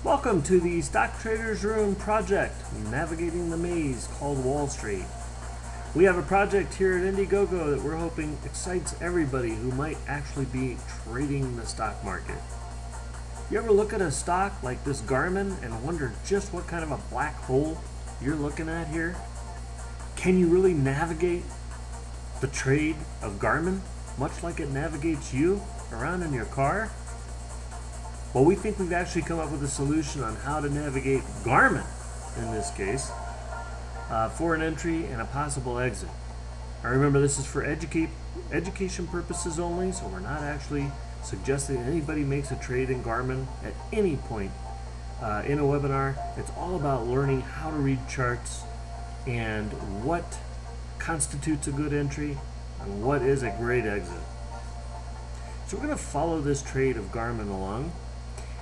Welcome to the Stock Traders Room project, navigating the maze called Wall Street. We have a project here at Indiegogo that we're hoping excites everybody who might actually be trading the stock market. You ever look at a stock like this Garmin and wonder just what kind of a black hole you're looking at here? Can you really navigate the trade of Garmin, much like it navigates you around in your car? Well, we think we've actually come up with a solution on how to navigate Garmin, in this case, for an entry and a possible exit. Now remember, this is for education purposes only, so we're not actually suggesting anybody makes a trade in Garmin at any point in a webinar. It's all about learning how to read charts and what constitutes a good entry and what is a great exit. So we're going to follow this trade of Garmin along.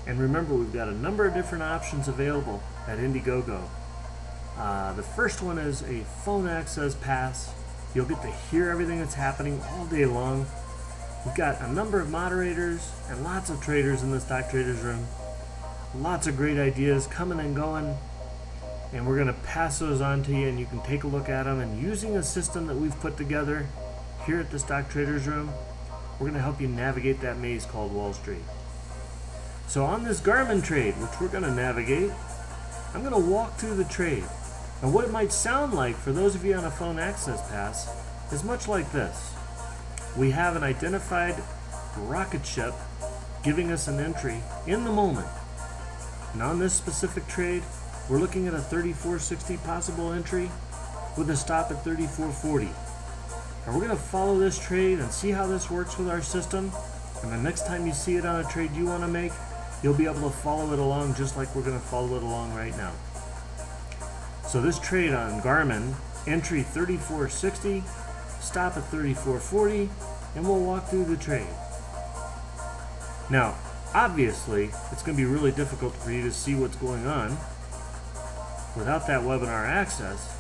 And remember, we've got a number of different options available at Indiegogo. The first one is a phone access pass. You'll get to hear everything that's happening all day long. We've got a number of moderators and lots of traders in the Stock Traders Room. Lots of great ideas coming and going. And we're going to pass those on to you, and you can take a look at them. And using a system that we've put together here at the Stock Traders Room, we're going to help you navigate that maze called Wall Street. So on this Garmin trade, which we're going to navigate, I'm going to walk through the trade. And what it might sound like for those of you on a phone access pass is much like this. We have an identified rocket ship giving us an entry in the moment. And on this specific trade, we're looking at a 34.60 possible entry with a stop at 34.40. And we're going to follow this trade and see how this works with our system. And the next time you see it on a trade you want to make, you'll be able to follow it along just like we're going to follow it along right now. So this trade on Garmin, entry 34.60, stop at 34.40, and we'll walk through the trade. Now, obviously, it's going to be really difficult for you to see what's going on without that webinar access.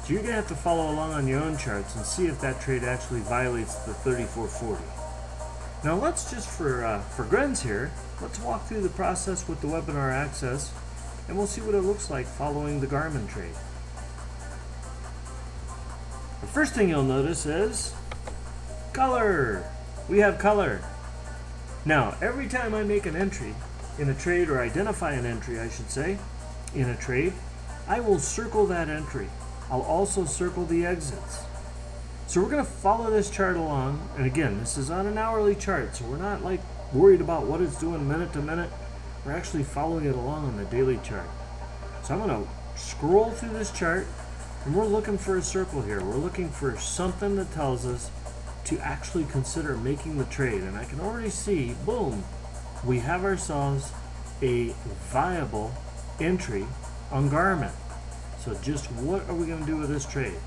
So you're going to have to follow along on your own charts and see if that trade actually violates the 34.40. Now let's just, for grins here, let's walk through the process with the webinar access, and we'll see what it looks like following the Garmin trade. The first thing you'll notice is color. We have color. Now, every time I make an entry in a trade, or identify an entry, I should say, in a trade, I will circle that entry. I'll also circle the exits. So we're going to follow this chart along, and again, this is on an hourly chart, so we're not like worried about what it's doing minute to minute. We're actually following it along on the daily chart. So I'm going to scroll through this chart, and we're looking for a circle here. We're looking for something that tells us to actually consider making the trade, and I can already see, boom, we have ourselves a viable entry on Garmin. So just what are we going to do with this trade?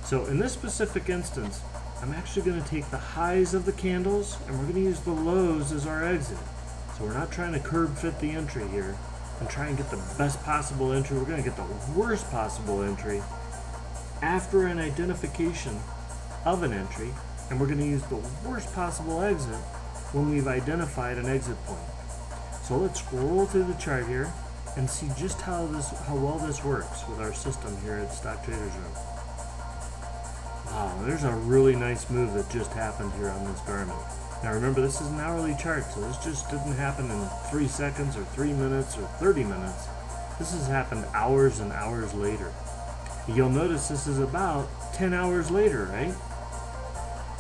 So in this specific instance, I'm actually going to take the highs of the candles and we're going to use the lows as our exit. So we're not trying to curb fit the entry here and try and get the best possible entry. We're going to get the worst possible entry after an identification of an entry, and we're going to use the worst possible exit when we've identified an exit point. So let's scroll through the chart here and see just how well this works with our system here at Stock Traders Room. Wow, there's a really nice move that just happened here on this Garmin. Now remember, this is an hourly chart, so this just didn't happen in 3 seconds or 3 minutes or 30 minutes. This has happened hours and hours later. You'll notice this is about 10 hours later, right?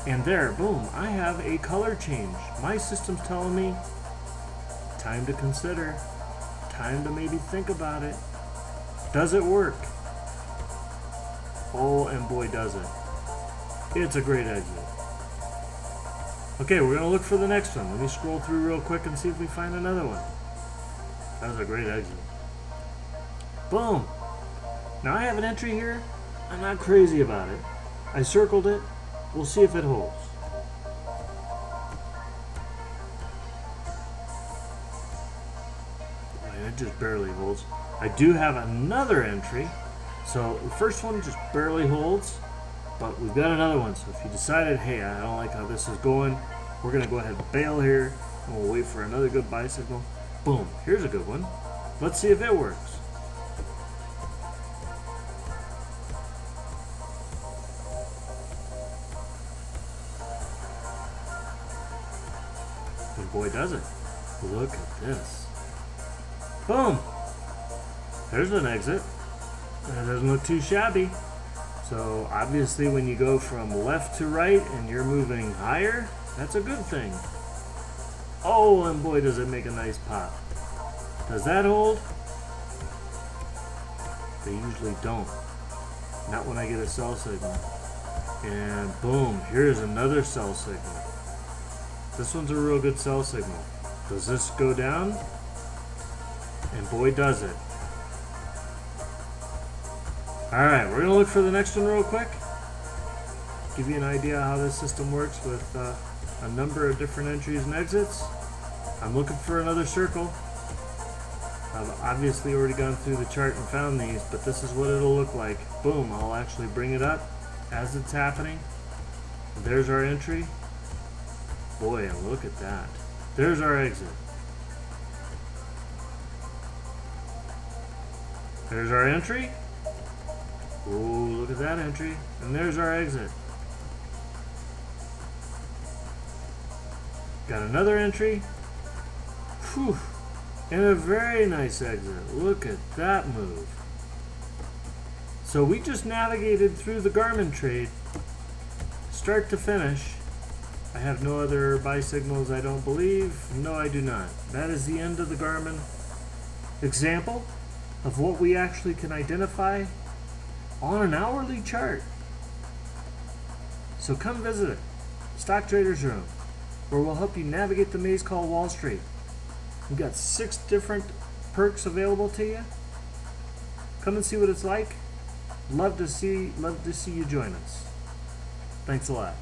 And there, boom, I have a color change. My system's telling me, time to consider, time to maybe think about it. Does it work? Oh, and boy does it. It's a great exit. Okay, we're going to look for the next one. Let me scroll through real quick and see if we find another one. That was a great exit. Boom. Now I have an entry here. I'm not crazy about it. I circled it. We'll see if it holds. It just barely holds. I do have another entry. So the first one just barely holds. But we've got another one, so if you decided, hey, I don't like how this is going, we're going to go ahead and bail here, and we'll wait for another good buy signal. Boom, here's a good one. Let's see if it works. And boy does it. Look at this. Boom! There's an exit. That doesn't look too shabby. So obviously when you go from left to right and you're moving higher, that's a good thing. Oh, and boy does it make a nice pop. Does that hold? They usually don't. Not when I get a cell signal. And boom, here's another cell signal. This one's a real good cell signal. Does this go down? And boy does it. Alright, we're going to look for the next one real quick. Give you an idea how this system works with a number of different entries and exits. I'm looking for another circle. I've obviously already gone through the chart and found these, but this is what it'll look like. Boom, I'll actually bring it up as it's happening. There's our entry. Boy, look at that. There's our exit. There's our entry. Ooh, look at that entry. And there's our exit. Got another entry. Whew. And a very nice exit. Look at that move. So we just navigated through the Garmin trade, start to finish. I have no other buy signals, I don't believe. No, I do not. That is the end of the Garmin example of what we actually can identify on an hourly chart. So come visit it, Stock Traders Room, where we'll help you navigate the maze called Wall Street. We've got 6 different perks available to you. Come and see what it's like. Love to see you join us. Thanks a lot.